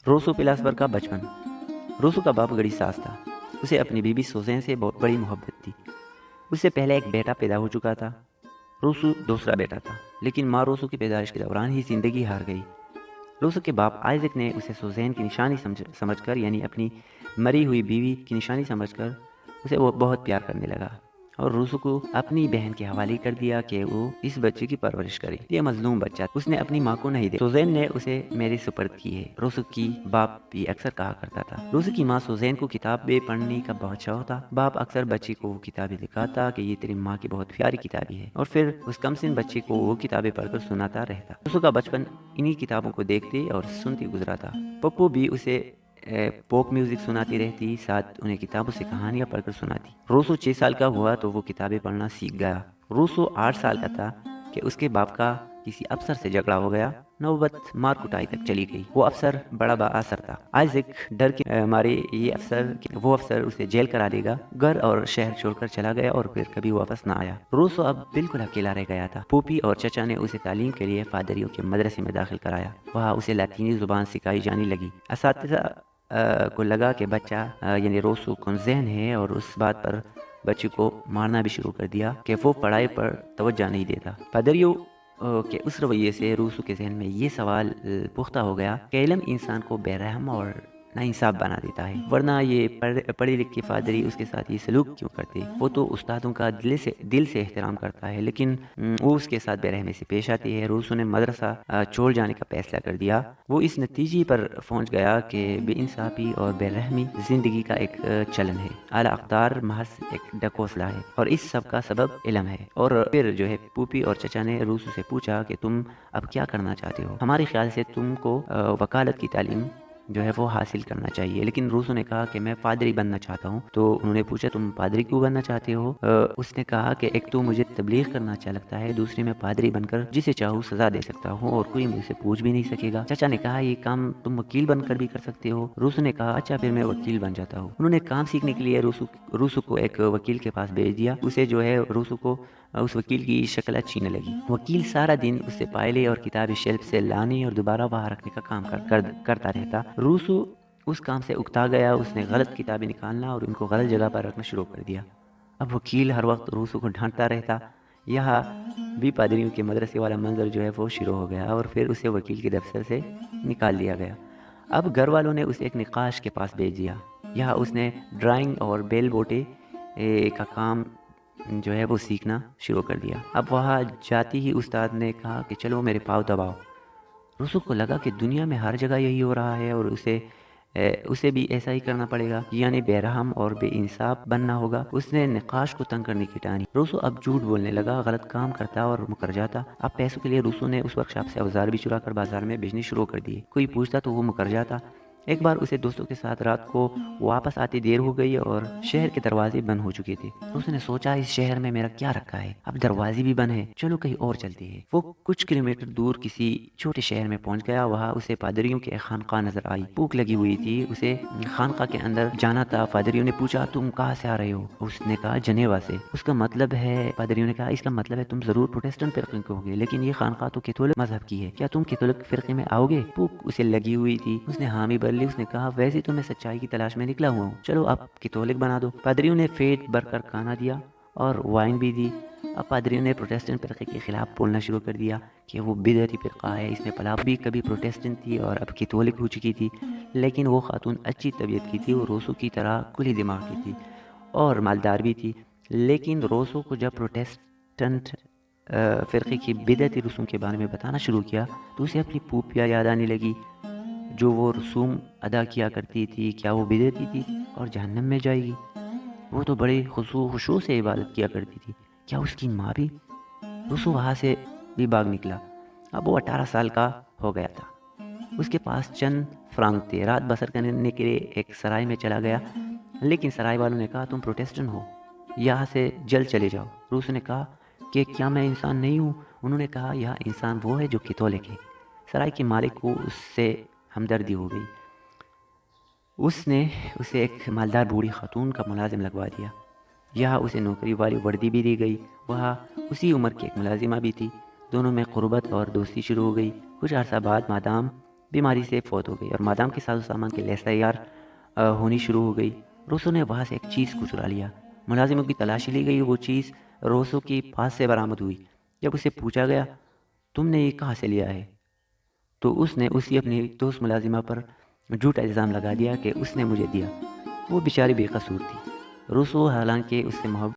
Rousseau philosopher کا بچپن۔ Rousseau کا باپ گڑی ساز تھا۔ اسے اپنی بیوی سوزین سے بہت بڑی محبت تھی۔ اس سے پہلے ایک بیٹا پیدا ہو چکا تھا۔ روسو دوسرا بیٹا تھا، لیکن ماں روسو کی پیدائش کے دوران ہی زندگی ہار گئی۔ روسو کے باپ آئزک نے اسے سوزین کی نشانی سمجھ کر، یعنی اپنی مری ہوئی بیوی کی نشانی سمجھ کر اسے وہ بہت پیار کرنے لگا اور روسو کو اپنی بہن کے حوالے کر دیا کہ وہ اس بچے کی پرورش کرے۔ یہ مظلوم بچہ اس نے اپنی ماں کو نہیں دیا۔ سوزین نے اسے میرے سپرد کی ہے، روسو کی باپ بھی اکثر کہا کرتا تھا۔ روسو کی ماں سوزین کو کتابیں پڑھنے کا بہت شوق تھا۔ باپ اکثر بچے کو وہ کتابیں دکھاتا کہ یہ تیری ماں کی بہت پیاری کتابیں ہے، اور پھر اس کم سن بچے کو وہ کتابیں پڑھ کر سناتا رہتا۔ روسو کا بچپن انہی کتابوں کو دیکھتے اور سنتے گزرا تھا۔ پپو بھی اسے پوپ میوزک سناتی رہتی، ساتھ انہیں کتابوں سے کہانیاں پڑھ کر سناتی۔ روسو 6 سال کا ہوا تو وہ کتابیں پڑھنا سیکھ گیا۔ روسو 8 سال کا تھا کہ اس کے باپ کا کسی افسر سے جھگڑا ہو گیا۔ نوبت مار کٹائی تک چلی گئی۔ وہ افسر بڑا با اثر تھا۔ آئزک ڈر کے مارے وہ افسر اسے جیل کرا دے گا، گھر اور شہر چھوڑ کر چلا گیا اور پھر کبھی واپس نہ آیا۔ روسو اب بالکل اکیلا رہ گیا تھا۔ پوپی اور چچا نے اسے تعلیم کے لیے پادریوں کے مدرسے میں داخل کرایا۔ وہاں اسے لاطینی زبان سکھائی جانے لگی۔ اساتذہ کو لگا کہ بچہ یعنی روسو کم ذہن ہے، اور اس بات پر بچے کو مارنا بھی شروع کر دیا کہ وہ پڑھائی پر توجہ نہیں دیتا۔ پادریوں کے اس رویے سے روسو کے ذہن میں یہ سوال پختہ ہو گیا کہ علم انسان کو بے رحم اور ناانصاف بنا دیتا ہے، ورنہ یہ پڑھے لکھے پادری اس کے ساتھ یہ سلوک کیوں کرتے؟ وہ تو استادوں کا دل سے احترام کرتا ہے، لیکن وہ اس کے ساتھ بے رحمی سے پیش آتی ہے۔ روسو نے مدرسہ چھوڑ جانے کا فیصلہ کر دیا۔ وہ اس نتیجے پر پہنچ گیا کہ بے انصافی اور بے رحمی زندگی کا ایک چلن ہے، اعلی اقدار محض ایک ڈکوسلہ ہے، اور اس سب کا سبب علم ہے۔ اور پھر پوپی اور چچا نے روسو سے پوچھا کہ تم اب کیا کرنا چاہتے ہو؟ ہمارے خیال سے تم کو وکالت کی تعلیم وہ حاصل کرنا چاہیے، لیکن روسو نے کہا کہ میں پادری بننا چاہتا ہوں۔ تو انہوں نے پوچھا تم پادری کیوں بننا چاہتے ہو؟ اس نے کہا کہ ایک تو مجھے تبلیغ کرنا اچھا لگتا ہے، دوسری میں پادری بن کر جسے چاہوں سزا دے سکتا ہوں اور کوئی مجھ سے پوچھ بھی نہیں سکے گا۔ چچا نے کہا یہ کام تم وکیل بن کر بھی کر سکتے ہو۔ روسو نے کہا اچھا پھر میں وکیل بن جاتا ہوں۔ انہوں نے کام سیکھنے کے لیے روسو کو ایک وکیل کے پاس بھیج دیا۔ اسے روسو کو اس وکیل کی شکل اچھی نہ لگی۔ وکیل سارا دن اس سے فائلیں اور کتابیں شیلف سے لانے اور دوبارہ وہاں رکھنے کا کام کرتا رہتا۔ روسو اس کام سے اکتا گیا۔ اس نے غلط کتابیں نکالنا اور ان کو غلط جگہ پر رکھنا شروع کر دیا۔ اب وکیل ہر وقت روسو کو ڈھانٹتا رہتا۔ یہاں بھی پادریوں کے مدرسے والا منظر وہ شروع ہو گیا، اور پھر اسے وکیل کے دفتر سے نکال دیا گیا۔ اب گھر والوں نے اسے ایک نقاش کے پاس بھیج دیا۔ یہاں اس نے ڈرائنگ اور بیل بوٹے کا کام وہ سیکھنا شروع کر دیا۔ اب وہاں جاتی ہی استاد نے کہا کہ چلو میرے پاؤں دباؤ۔ روسو کو لگا کہ دنیا میں ہر جگہ یہی ہو رہا ہے اور اسے بھی ایسا ہی کرنا پڑے گا، یعنی بے رحم اور بے انصاف بننا ہوگا۔ اس نے نقاش کو تنگ کرنے کی ٹانی۔ روسو اب جھوٹ بولنے لگا، غلط کام کرتا اور مکر جاتا۔ اب پیسوں کے لیے روسو نے اس ورکشاپ سے اوزار بھی چرا کر بازار میں بیچنے شروع کر دیے۔ کوئی پوچھتا تو وہ مکر جاتا۔ ایک بار اسے دوستوں کے ساتھ رات کو واپس آتے دیر ہو گئی اور شہر کے دروازے بند ہو چکے تھے۔ اس نے سوچا اس شہر میں میرا کیا رکھا ہے، اب دروازے بھی بند ہیں، چلو کہیں اور چلتے ہیں۔ وہ کچھ کلومیٹر دور کسی چھوٹے شہر میں پہنچ گیا۔ وہاں اسے پادریوں کی ایک خانقاہ نظر آئی۔ بھوک لگی ہوئی تھی، اسے خانقاہ کے اندر جانا تھا۔ پادریوں نے پوچھا تم کہاں سے آ رہے ہو؟ اس نے کہا جنیوا سے۔ پادریوں نے کہا اس کا مطلب ہے تم ضرور پروٹسٹنٹ فرقے کے ہوگے، لیکن یہ خانقاہ تو کیتھولک مذہب کی ہے، کیا تم کیتھولک فرقے میں آؤ گے؟ بھوک اسے لگی ہوئی تھی، اس نے حامی بھر لی۔ اس نے کہا ویسے تو میں سچائی کی تلاش میں نکلا ہوا ہوں، چلو اب کیتھولک بنا دو۔ پادریوں نے پیٹ بھر کر کھانا دیا اور وائن بھی دی۔ اب پادریوں نے پروٹسٹنٹ فرقے کے خلاف بولنا شروع کر دیا کہ وہ بدعتی فرقہ ہے، اس میں پلاپ بھی کبھی پروٹسٹنٹ تھی اور اب کیتھولک ہو چکی تھی، لیکن وہ خاتون اچھی طبیعت کی تھی، وہ روسو کی طرح کھلی دماغ کی تھی اور مالدار بھی تھی۔ لیکن روسو کو جب پروٹسٹنٹ فرقے کی بدعتی رسوم کے بارے میں بتانا شروع کیا تو اسے اپنی پوپیاں یاد آنے لگی جو وہ رسوم ادا کیا کرتی تھی۔ کیا وہ بدعتی تھی اور جہنم میں جائے گی؟ وہ تو بڑے خشوع سے عبادت کیا کرتی تھی، کیا اس کی ماں بھی؟ روسو وہاں سے بھی بھاگ نکلا۔ اب وہ 18 سال کا ہو گیا تھا۔ اس کے پاس چند فرانک تھے۔ رات بسر کرنے کے لیے ایک سرائے میں چلا گیا، لیکن سرائے والوں نے کہا تم پروٹسٹنٹ ہو، یہاں سے جلد چلے جاؤ۔ روسو نے کہا کہ کیا میں انسان نہیں ہوں؟ انہوں نے کہا یہاں انسان وہ ہے جو کیتھولک ہے۔ سرائے کے مالک کو اس سے ہمدردی ہو گئی۔ اس نے اسے ایک مالدار بوڑھی خاتون کا ملازم لگوا دیا۔ یہاں اسے نوکری والی وردی بھی دی گئی۔ وہاں اسی عمر کی ایک ملازمہ بھی تھی۔ دونوں میں قربت اور دوستی شروع ہو گئی۔ کچھ عرصہ بعد مادام بیماری سے فوت ہو گئی اور مادام کے ساز و سامان کے لیس تیار ہونی شروع ہو گئی۔ روسو نے وہاں سے ایک چیز کو چرا لیا۔ ملازموں کی تلاشی لی گئی، وہ چیز روسو کے پاس سے برآمد ہوئی۔ جب اسے پوچھا گیا تم نے یہ کہاں سے لیا ہے، تو اس نے اسی اپنی دوست ملازمہ پر جھوٹا الزام لگا دیا کہ اس نے مجھے دیا۔ وہ بیچاری بے قصور تھی۔ روسو حالانکہ اس سے محبت